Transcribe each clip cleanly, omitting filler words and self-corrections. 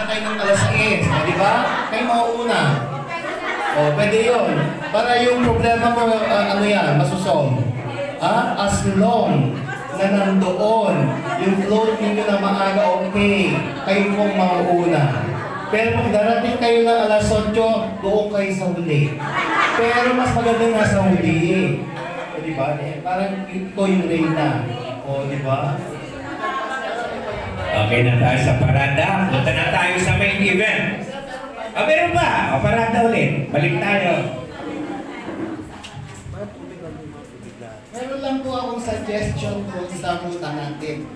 na kayo ng alas 6, di ba? Kayo mauuna. O, pwede yun. Para yung problema mo, ano yan, masusolve. As long na nandoon, yung float ninyo na maaga, okay, kayo pong mauuna. Pero kung darating kayo ng alas 8, doon kayo sa huli. Pero mas magandang nasa huli. O, di ba? Parang ito yung reyna. O, di ba? Okay na tayo sa parada. Punta na tayo sa main event. Meron ba? Parada ulit. Balik tayo. Meron lang po akong suggestion doon sa ruta natin.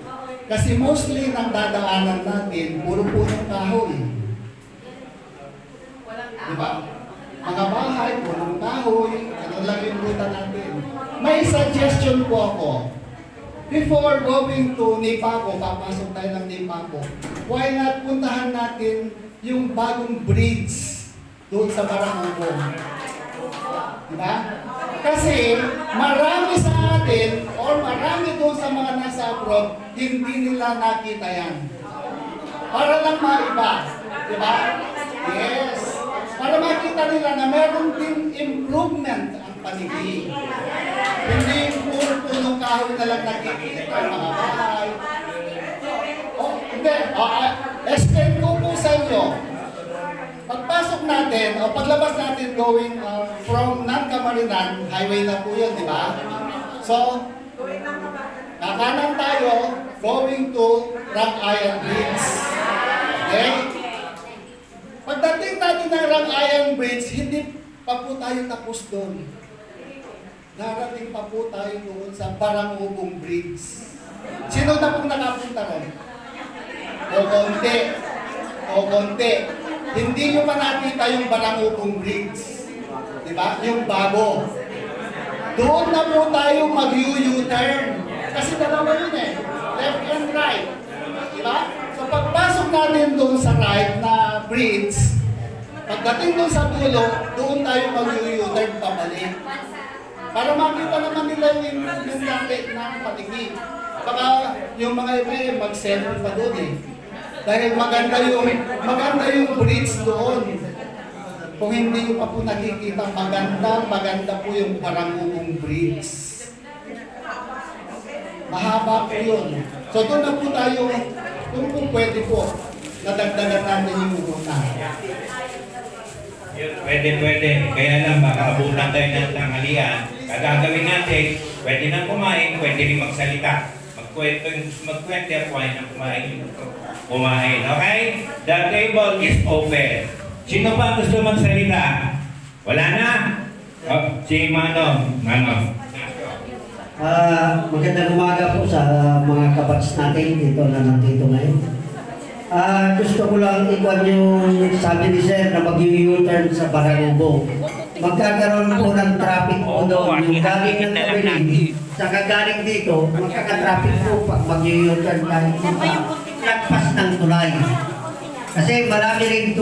Kasi mostly nang dadaanan natin, puro punong kahoy. Diba? Mga bahay, punong kahoy, ano lang yung ruta natin. May suggestion po ako. Before going to Nipaco, papasok tayo ng Nipaco, why not puntahan natin yung bagong bridge doon sa Barangubong? Diba? Kasi marami sa atin or marami doon sa mga nasa abroad, hindi nila nakita yan. Para lang maiba. Diba? Yes. Para makita nila na meron din improvement ang paligid. Hindi puro punong kahoy na lang nakikita ang mga bahay. Hindi. Extend ko po sa inyo. Pagpasok natin, o paglabas natin going from Nangkamarinan, highway na po yun, di ba? So, kakanan tayo, going to Rangayan Bridge. Okay? Pagdating natin ng Rangayan Bridge, hindi pa po tayo tapos doon. Darating pa po tayo doon sa Barangubong Bridge. Sino na pong nakapunta ron? O konti. O konti. Hindi nyo pa nakita yung Barangubong Bridge. Diba? Yung bago. Doon na po tayo mag-U-turn. Kasi dalawa yun eh. Left and right. Diba? So pagpasok natin doon sa right na bridge, pagdating doon sa dulo, doon tayo mag-U-turn pabalik. Para makita naman nila yung langit ng paligid. Baka yung mga iba mag-selfie pa doon eh. Dahil maganda yung bridge doon. Kung hindi nyo pa po nakikita, maganda po yung Barangubong Bridge. Mahaba po yun. So doon na po tayo, kung po pwede po, nadagdagan natin yung ruta. Pwede. Kaya lang, baka abutan tayo ng tanghalian. Kagagawin natin, pwede nang kumain, pwede rin magsalita. Magkwento po ay nang kumain. Okay? The table is open. Sino pa gusto magsalita? Wala na? Si Manong. Magandang umaga po sa mga kabats natin dito na nandito ngayon. Gusto ko lang ikuan yung sabi ni Sir na mag-U-turn sa Barangubong. Magkakaroon po ng traffic po doon. Yung galing ng Kabiling, saka galing dito, magkaka-traffic po pag mag-U-turn kahit lagpas ng tulay. Kasi marami rin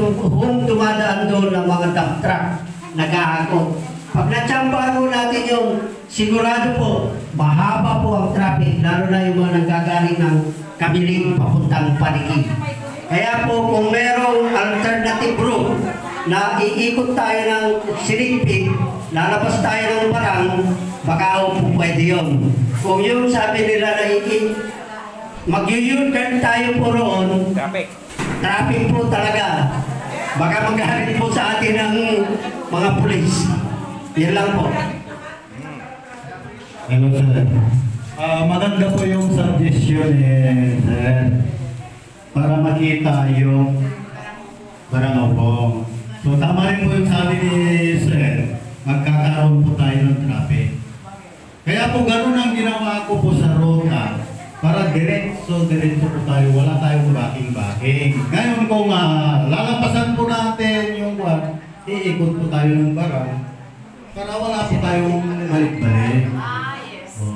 dumadaan doon ng mga dump truck, nag-aakot. Pag natsambahan po natin yung sigurado po, mahaba po ang traffic, lalo na yung mga nanggagaling ng Kabiling papuntang Paniki. Kaya po kung merong alternative route na iikot tayo ng Silipig, lalabas tayo ng Barang, baka po pwede yun. Kung yung sabi nila na mag-U-turn tayo po roon, traffic po talaga. Baka magalit po sa atin ng mga pulis. Yan lang po. Hello sir. Maganda po yung suggestion sir. Para makita yung Barangubong. So tama rin po yung sabi ni sir. Magkakaroon po tayo ng traffic. Kaya po ganun ang ginawa ko po sa ruta. Para diretso po tayo. Wala tayong backing. Ngayon kung lalampasan po natin yung iikot po tayo ng Barang. Para wala po tayong balik-balik.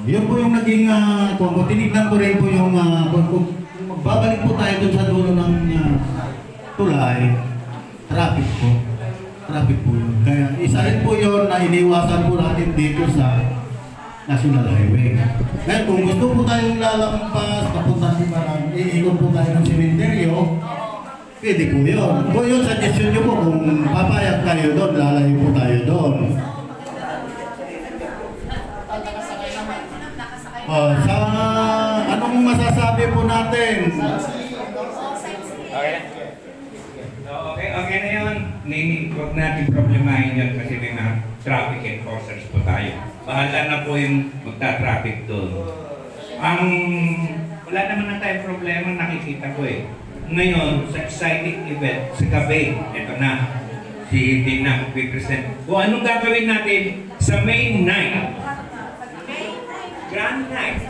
Yun po yung naging, kung tinignan ko rin po yung, kung magbabalik po tayo dun sa dulo ng tulay, traffic po yun. Kaya isa rin po yun na iniwasan po natin dito sa National Highway. Ngayon kung gusto po tayong lalampas, papunta sa Barang, iikot po tayo ng sementeryo, Pwede po yun. Kung yun, suggestion nyo po, kung papayag tayo doon, lalayo po tayo doon. Sa anong masasabi po natin? Okay na. So, okay na yun. Huwag natin problemahin yun kasi may mga traffic enforcers po tayo. Bahala na po yung magta-traffic doon. Wala naman na tayong problema, nakikita ko eh. Ngayon, sa exciting event, sa gabi, ito na, si Dina magpipresent. Kung anong gagawin natin sa May 9? Grand Night.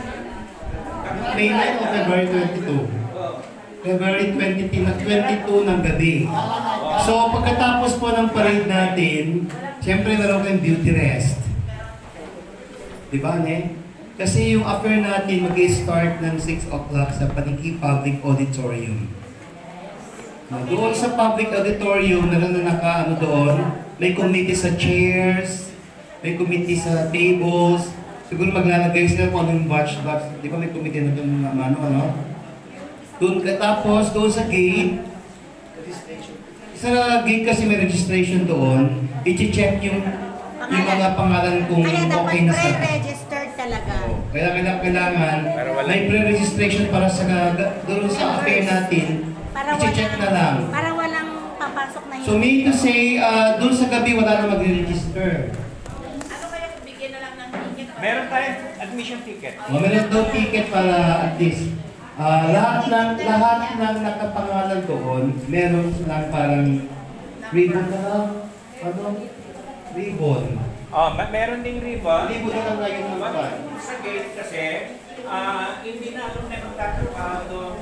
May 9 o February 22? February 22 ng gabi. So pagkatapos po ng parade natin, siyempre meron kayong beauty rest. Diba, ne? Kasi yung affair natin mag-start ng 6 o'clock sa Paniki Public Auditorium. Doon sa public auditorium, meron na naka-ano doon, may committee sa chairs, may committee sa tables, siguro maglalagay sila kung anong batch, di ba may committee na doon na ano? Doon katapos, doon sa gate, sa gate kasi may registration doon, i-check yung mga pangalan kung okay na sa... Kaya dapat pre-registered talaga. Kaya kailangan may pre-registration para sa doon sa affair natin, i-check na lang. Para walang papasok na So mean to say, doon sa gabi wala na mag-register. Ano kaya kung bigyan na lang ng ticket? Meron tayong admission ticket. Meron daw ticket para at least lahat ng nakapangalan doon, meron lang parang ribbon na lang. Ano? Ribbon. Meron ding ribbon. Ribbon na lang ngayon naman. Sa gate kasi, hindi na alam na magtatrabaho doon.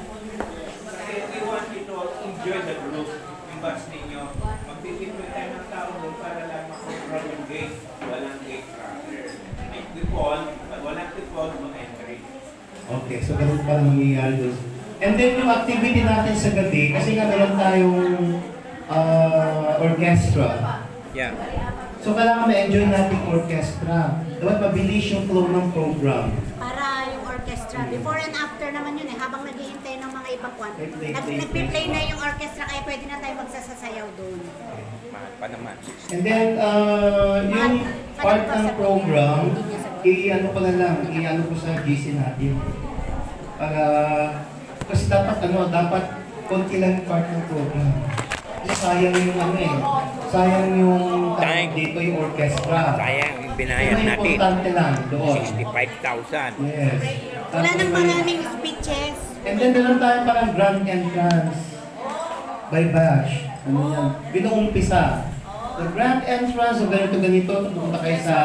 Kasi we want you to enjoy the group, yung batch ninyo. Magpipipil tayo ng tao doon para lang makontrol yung gate. Walang gate tracker. If we call, pag walang people, mag-entry. Okay, so ganun pala nangyayari doon. And then yung activity natin sa gabi, kasi nga meron tayong orchestra. Yeah. So kailangan ma-enjoy natin yung orchestra. Dapat mabilis yung flow ng program. Para yung orchestra. Before and after naman yun eh. Habang naghihintay ng mga ibang kwan. Play. Nagpi-play na yung orchestra kaya pwede na tayo magsasayaw doon. Mahal pa naman. And then, yung part ng program, i-ano ko na lang, i-ano ko sa GC natin. Para, kasi dapat konti lang yung part ng program. Kasi sayang yung sayang yung dito yung orchestra. Sayang yung binayad natin. Importante lang doon. 65,000. Yes. Wala nang maraming speeches. And then meron tayo parang grand entrance by batch. Ano yan? Binuumpisa. The grand entrance, so ganito, pupunta kayo sa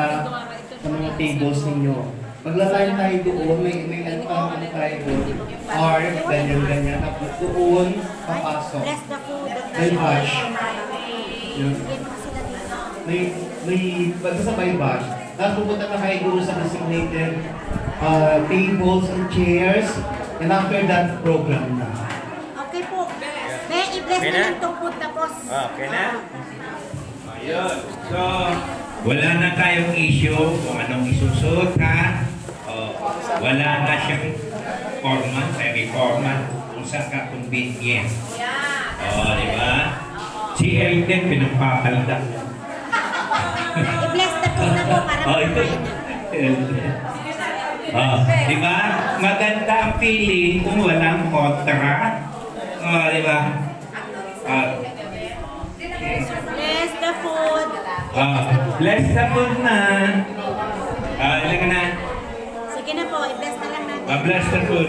mga tables ninyo. Maglalayan tayo doon, may ano tayo doon. Art, ganyan. Tapos doon, papasok. Bless the food. By batch. Yun. Basta sa by batch. Tapos pupunta na kayo doon sa designated tables and chairs. And after that, program na. Okay po. I-bless na lang itong food tapos. Okay na? Ayun. So, wala na tayong issue kung anong isusuot, ha? Wala na siyang formal, semi-formal, kung saan ka convenient. Di ba? Si Elden, pinagpapalda. I-bless the food na po para makain na. Di ba? Maganda ang feeling kung walang kontra. Di ba? Bless the food. Bless the food na. Ilan na? Sige na po, i-bless na lang natin. Bless the food.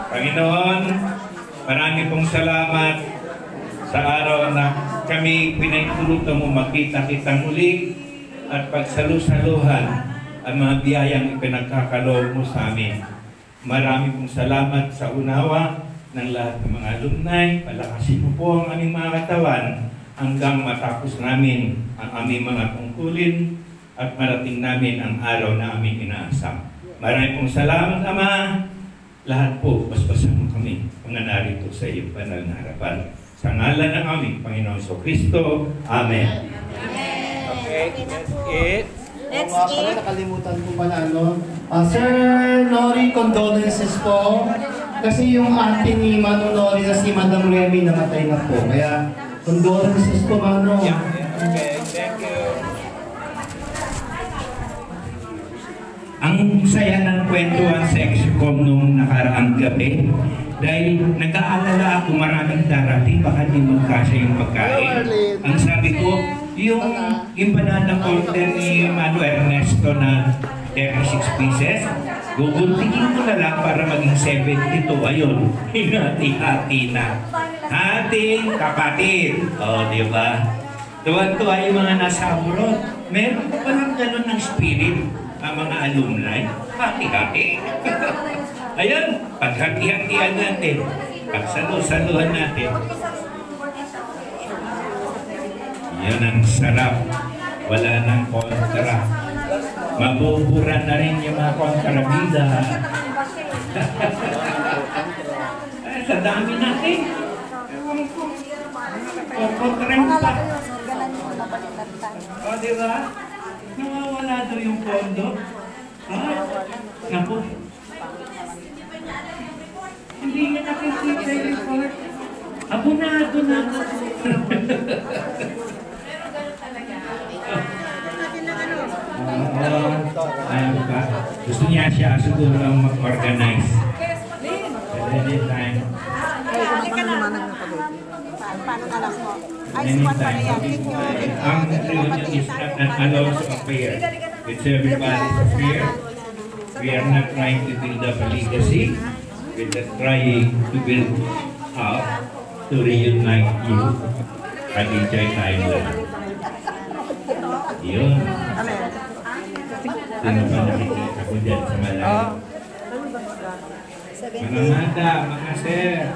Panginoon, marami pong salamat sa araw na kami pinahintulutan mo makita-kita muli at pagsalu-saluhan ang mga biyayang ipinagkakaloob mo sa amin. Marami pong salamat sa unawa ng lahat ng mga alumni. Palakasin mo po ang aming mga katawan hanggang matapos namin ang aming mga tungkulin at marating namin ang araw na aming inaasam. Marami pong salamat, Ama. Lahat po, basbasan mo kami mga narito sa iyong banal na harapan. Sa ngalan ng aming Panginoon Kristo. Amen. Okay, that's it. Let's Pala, eat. nakalimutan ko pala, Sir Nori, condolences po. Kasi yung ating ni Manolo na si Madam Remy namatay na po. Kaya, condolences po, Mano. Yeah, okay, thank you. Ang saya ng kwentuhan sa Exicom nung nakaraang gabi dahil nag-aalala ako maraming darating baka di magkasya yung pagkain. Ang sabi ko, yung empanada order ni Mano Ernesto na 36 pieces, guguntingin ko na lang para maging 72. Ayun, hinati-hati na. Ating kapatid. O, di ba? Tuwan-tuwa yung mga nasa abroad. Meron pa lang ganun ng spirit ang mga alumni. Hati-hati. Ayun, paghati-hatian natin. Pagsalo-saluhan natin. Yan ang sarap. Wala nang kontra. Mabubura na rin yung mga kontrabida. Sa dami natin. O, kontra mo pa. O, diba? Nawawala daw yung pondo. Naku. Hindi nga nakikita yung report. Abunado na. Ayun ka. Gusto niya siya siguro lang mag-organize. Anytime. Paano na lang po? Ay, squat pa na yan. Ang reunion is not an allowance affair. It's everybody's affair. We are not trying to build up a legacy. We're just trying to build up to reunite you. Mag-enjoy tayo lang. Yun. Sino pa nakikita ko dyan sa malayo? Mga mata, mga sir.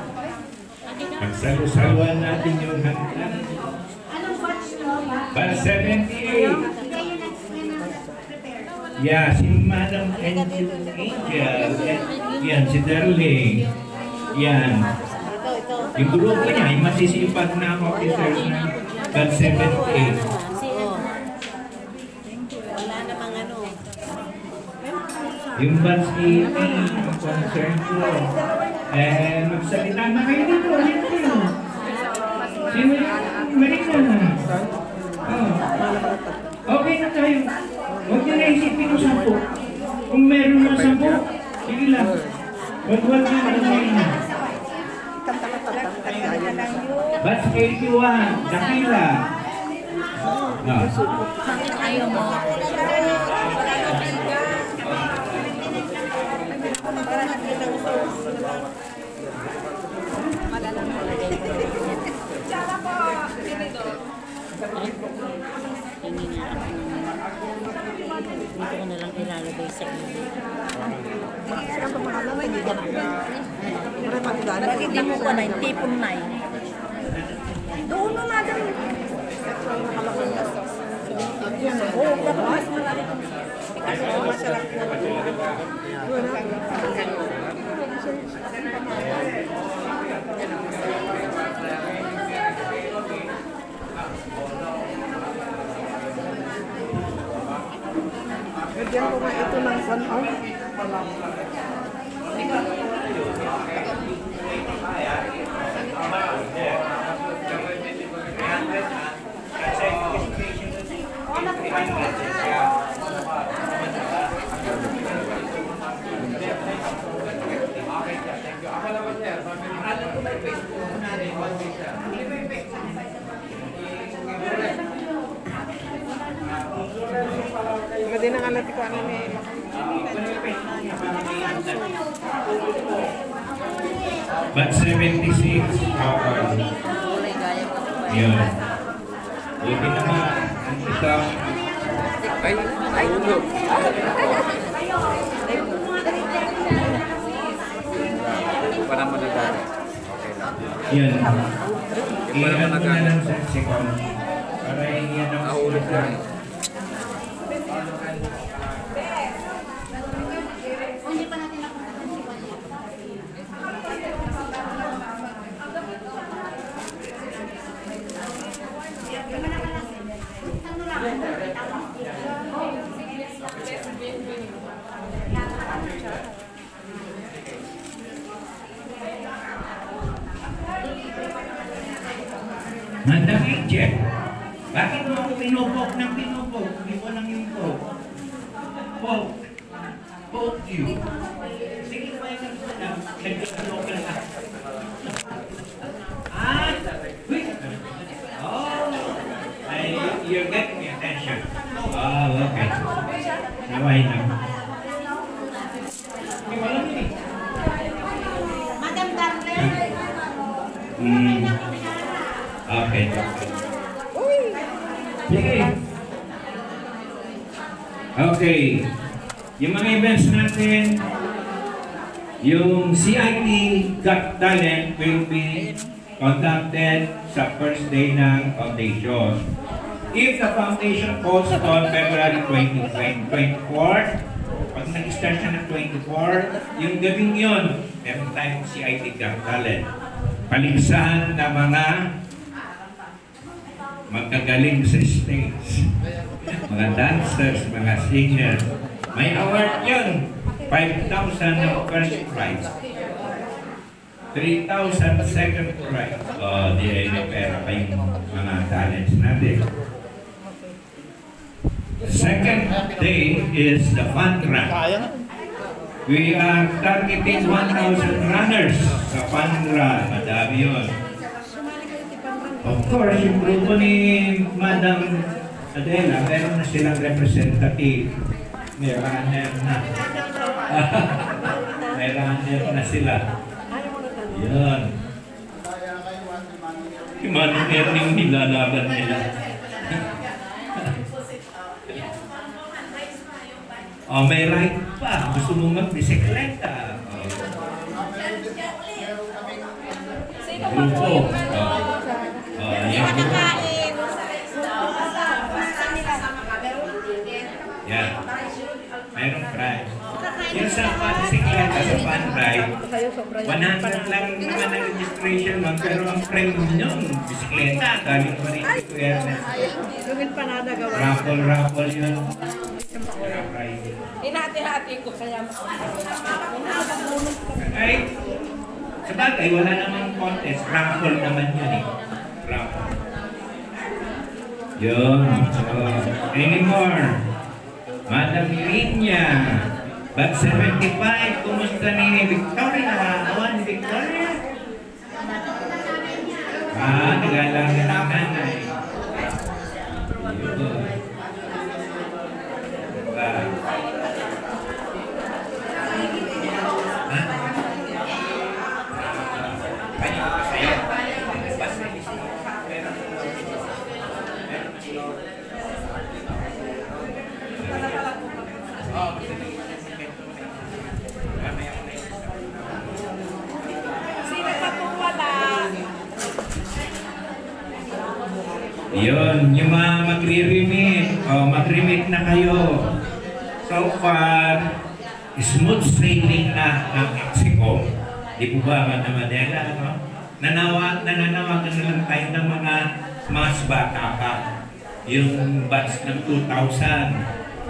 Magsalusaluan natin yung hanggang. Batch 78. Yeah, si Madam Angel. Yan, si Darling. Yan. Yung grupo niya, yung masisipag na officers na Batch 78. Yung batch 80, yung concern ko. Magsalita na kayo dito. Sino yung Marina na? Okay na tayo. Huwag nyo naisipin ko 10. Kung meron na 10, sige lang. Huwag nyo na Marina. Batch 81, Dakila. Ayaw mo. Dito ko na lang ilalagay sa iyo. Bakit hindi mo pa na, tipon na yun? Doon na madam. Oo, mas malaki. Masarap po. Bigyan ko nga ito ng sanhaw. Maganda ng alat ko ano may Batch 76, yun. Buti naman, ang isang para managana. Okay lang. yun. Para Iyan mo na managana. lang sa Exicom para iyan ang Nahulog na eh. Madam Angel, bakit mo ako pinupok ng pinupok? Hindi ko lang yung poke. Poke. Poke you. Sige, kaya ka na. Nag-joke lang ako. Ah! Wait! Oh! You're getting my attention. Oh, okay. Now I know. Madam Darlene. Okay. Sige. Okay. Yung mga events natin, yung CIT Got Talent will be conducted sa first day ng foundation. If the foundation falls on February 24, pag nag-start siya ng 24, yung gabing yun, meron tayong CIT Got Talent. Paligsahan na mga magkagaling sa stage. Mga dancers, mga singers. May award yun. 5,000 ng first prize. 3,000 second prize. Di ay may pera pa yung mga talents natin. Second day is the fun run. We are targeting 1,000 runners sa fun run. Madami yun. Of course, yung grupo ni Madam Adela, meron na silang representative. May runner na. May runner na sila. Yun. Yung runner yung nilalaban nila. Oh, may ride pa. Gusto mo mag-bisikleta. Grupo. Nakakain. Yan. Mayroong prize. Yung sa bisikleta, sa fun ride, 100 lang naman ang registration nun, pero ang premium yun, bisikleta, galing pa rin ito Ernest. Raffle yun. Hinati-hati ko kaya Ay, sabagay, wala namang contest. Raffle naman yun eh. Raffle. Yun. Anymore. Madam Linya. But 75, kumusta ni Victoria? Awan ni Victoria? Nagalang na ng nanay. Yun. Yun, yung mga magre-remit. Mag-remit na kayo. So far, smooth sailing na ang Mexico. Di po ba, Madam Adela, no? Nananawagan na lang tayo ng mga mas bata pa. Yung batch ng 2,000.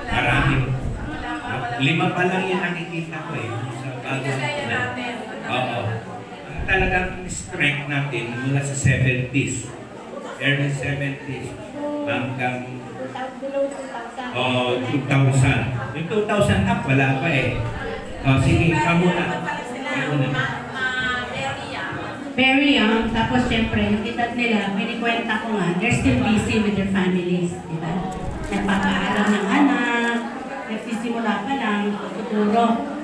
Maraming. 5 pa lang yung nakikita ko eh. Sa bago na. Oo. Talagang strength natin mula sa 70s. Early 70s hanggang 2000. Yung 2000 up, wala pa eh. Sige, kamuna. Very young, tapos syempre, yung edad nila, pinikwenta ko nga, they're still busy with their families, diba? Nagpapaaral ng anak, nagsisimula pa lang, futuro.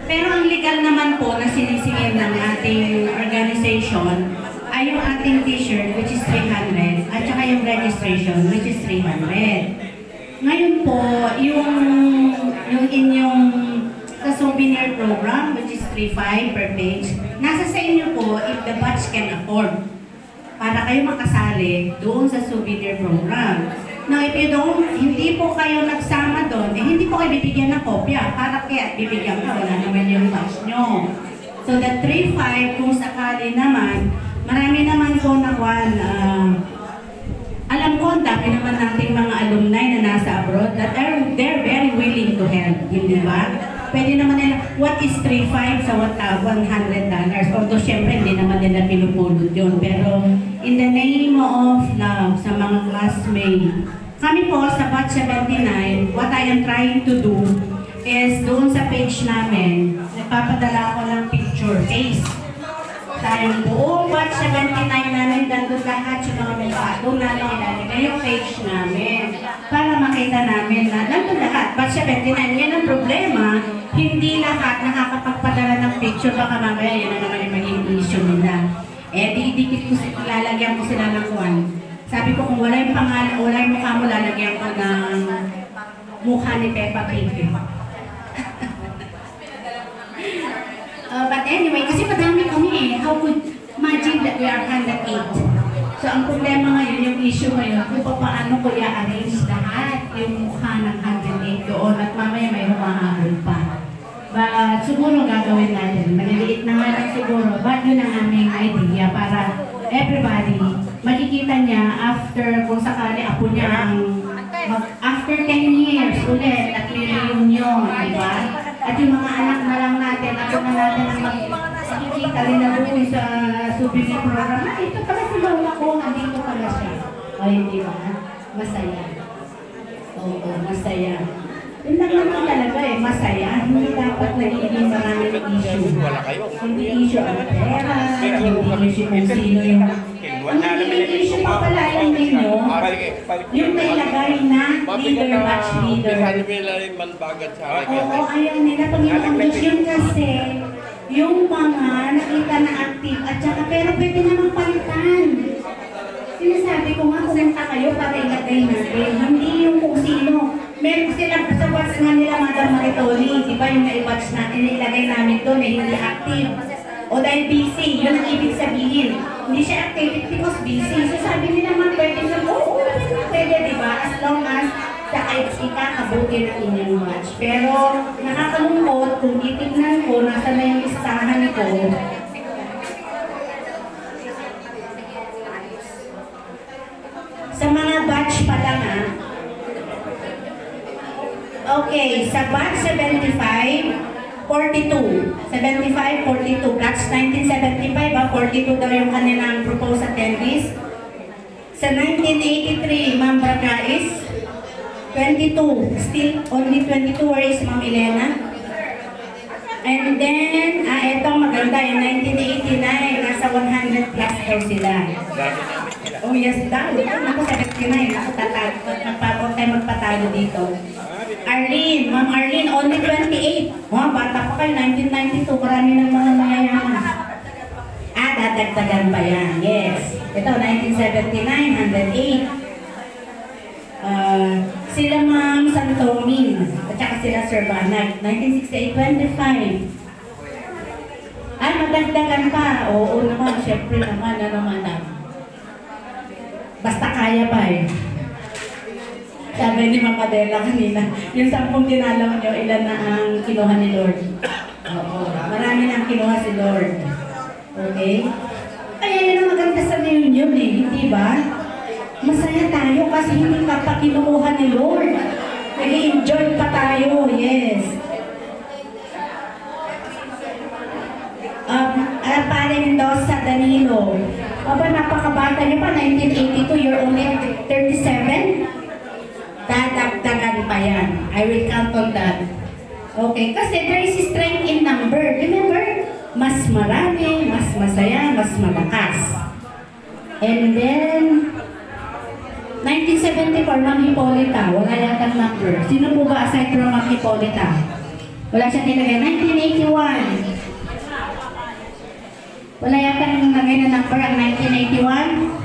Pero ang legal naman po na sinisingil ng ating organization ay yung ating t-shirt, which is 300, at saka yung registration, which is 300. Ngayon po, yung inyong sa souvenir program, which is 3.5 per page, nasa sa inyo po if the batch can afford para kayo makasali doon sa souvenir program. Now, if you don't, hindi po kayo nagsama doon, hindi po kayo bibigyan ng kopya. Para kaya bibigyan ka, wala naman yung batch nyo. So, the 3.5, kung sakali naman, marami naman po na alam ko, ang dami naman nating mga alumni na nasa abroad that they're very willing to help, hindi ba? Pwede naman nila, what is 3.5 sa $100? Although, syempre, hindi naman nila pinupulot yun. Pero, in the name of love sa mga classmates. Kami po sa batch 79, what I am trying to do is doon sa page namin, nagpapadala ko ng picture face. Tayong buong batch 79 namin, dandun lahat yung mga mukha. Doon namin ilalagay yung page namin para makita namin na nandun lahat. Batch 79, yan ang problema. Hindi lahat nakakapagpadala ng picture. Baka mamaya yan na naman yung maging issue nila. Eh, didikit ko sila, lalagyan ko sila ng kuwan. Sabi ko, kung wala yung pangalan, wala yung mukha mo, lalagyan ko ng mukha ni Peppa Pig. But anyway, kasi madami kami eh. How could imagine that we are 108? So, ang problema ngayon, yung issue ngayon, kung paano ko i-arrange lahat yung mukha ng 108 doon at mamaya may humahabol pa. But siguro gagawin natin. Maliliit na nga lang siguro. But yun ang aming idea para everybody makikita niya after kung sakali apo niya ang after 10 years ulit at may reunion, di ba? At yung mga anak na lang natin, ako na natin ang makikita rin na doon sa souvenir program. Ito pala si Lola ko, nandito pala siya. O hindi ba? Masaya. Oo, masaya. Yun lang naman talaga eh, masaya. Hindi dapat nagiging maraming issue. Hindi issue ang pera, hindi issue kung sino yung... Ang nagiging issue pa pala, alam ninyo, yung nailagay na leader, batch leader. Oo, ayaw nila. Panginoon Diyos yun kasi, yung mga nakita na active at saka pero pwede namang palitan. Sinasabi ko nga, kumenta kayo para ilagay natin. Hindi yung kung sino. Meron silang sa batch nga nila, Madam Maritoli, di ba yung na-batch natin, ilagay namin doon eh, hindi active. O dahil busy, yun ang ibig sabihin. Hindi siya active because busy. So sabi nila man, pwede na, oo, pwede, di ba? As long as ikakabuti ng inyong batch. Pero nakakalungkot, kung titignan ko, nasa na yung listahan ko, sa mga batch pa lang okay, sa batch 75, 42. 75, 42. Batch 1975, 42 daw yung kanilang proposed attendees. Sa 1983, Ma'am Bracais, 22. Still only 22. Where is Ma'am Elena? And then, etong maganda, yung 1989, nasa 100 plus daw sila. Oh yes daw. Ako 79. Ako tatalo. Tayo magpatalo dito. Arlene. Ma'am Arlene, only 28. Bata pa kayo. 1992. Marami ng mga mayayaman. Dadagdagan pa yan. Yes. Ito, 1979, 108. Sila Ma'am Santomin. At saka sila Sir Banag. 1968, 25. Ay, madagdagan pa. Oo naman. Siyempre naman. Basta kaya pa eh. Sabi ni Mama Dela kanina, yung 10 dinalaw nyo, ilan na ang kinuha ni Lord? Oo. Marami na ang kinuha si Lord. Okay? Kaya yun ang maganda sa reunion eh, hindi ba? Masaya tayo kasi hindi ka pa kinuha ni Lord. Nag-enjoy pa tayo, yes. Pare Mendoza Danilo. Aba, napakabata niyo pa, 1982, you're only 37? Dadagdagan pa yan. I will count on that. Okay, kasi there is strength in number. Remember? Mas marami, mas masaya, mas malakas. And then, 1974, Ma'am Hipolita. Wala yatang number. Sino po ba aside from Ma'am Hipolita? Wala siya nilagay. 1981. Wala yata nang nagay na number ang 1981.